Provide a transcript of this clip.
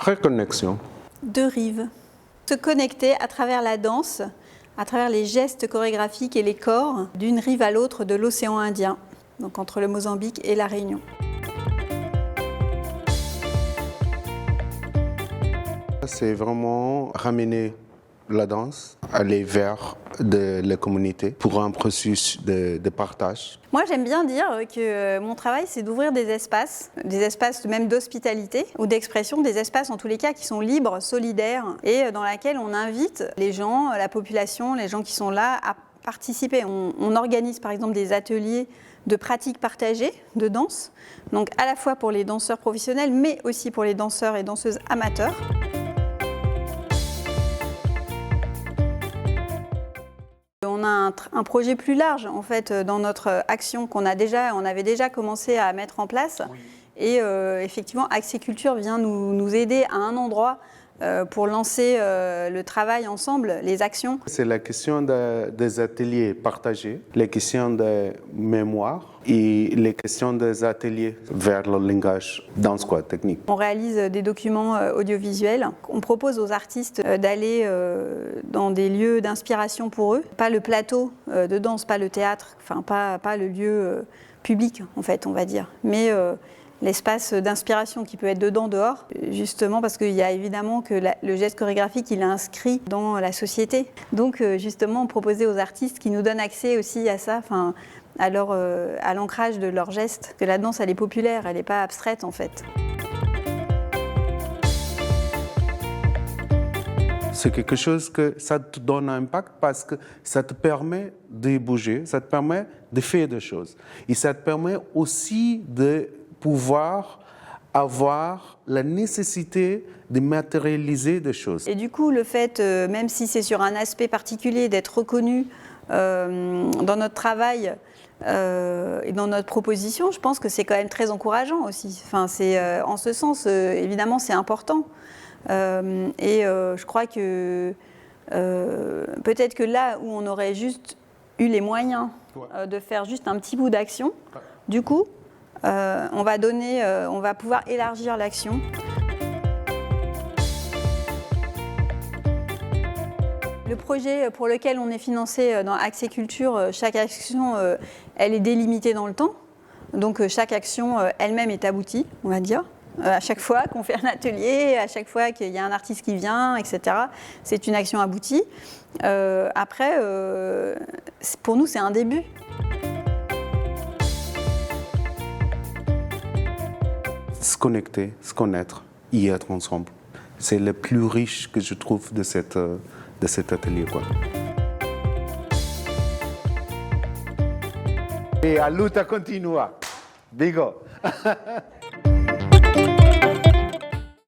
Reconnexion. Deux rives. Se connecter à travers la danse, à travers les gestes chorégraphiques et les corps, d'une rive à l'autre de l'océan Indien, donc entre le Mozambique et la Réunion. C'est vraiment ramener la danse, aller vers la communauté pour un processus de partage. Moi, j'aime bien dire que mon travail, c'est d'ouvrir des espaces même d'hospitalité ou d'expression, des espaces en tous les cas qui sont libres, solidaires et dans lesquels on invite les gens, la population, les gens qui sont là à participer. On organise par exemple des ateliers de pratiques partagées de danse, donc à la fois pour les danseurs professionnels, mais aussi pour les danseurs et danseuses amateurs. On a un projet plus large en fait dans notre action on avait déjà commencé à mettre en place. Oui. Et effectivement Axiculture vient nous aider à un endroit pour lancer le travail ensemble, les actions. C'est la question des ateliers partagés, les questions de mémoire et les questions des ateliers vers le langage danse technique. On réalise des documents audiovisuels. On propose aux artistes d'aller dans des lieux d'inspiration pour eux, pas le plateau de danse, pas le théâtre, enfin pas le lieu public en fait, on va dire, mais l'espace d'inspiration qui peut être dedans, dehors, justement parce qu'il y a évidemment que le geste chorégraphique, il est inscrit dans la société. Donc justement, proposer aux artistes qui nous donnent accès aussi à ça, à l'ancrage de leurs gestes, que la danse, elle est populaire, elle n'est pas abstraite en fait. C'est quelque chose que ça te donne un impact parce que ça te permet de bouger, ça te permet de faire des choses. Et ça te permet aussi de pouvoir avoir la nécessité de matérialiser des choses. Et du coup, le fait, même si c'est sur un aspect particulier, d'être reconnu dans notre travail et dans notre proposition, je pense que c'est quand même très encourageant aussi. Enfin, en ce sens, évidemment, c'est important. Je crois que peut-être que là où on aurait juste eu les moyens de faire juste un petit bout d'action, du coup, on va pouvoir élargir l'action. Le projet pour lequel on est financé dans Axiculture, chaque action, elle est délimitée dans le temps. Donc chaque action elle-même est aboutie, on va dire. À chaque fois qu'on fait un atelier, à chaque fois qu'il y a un artiste qui vient, etc. C'est une action aboutie. Après, pour nous, c'est un début. Se connecter, se connaître, y être ensemble. C'est le plus riche que je trouve de cet atelier. Et la lutte continue. Bigo.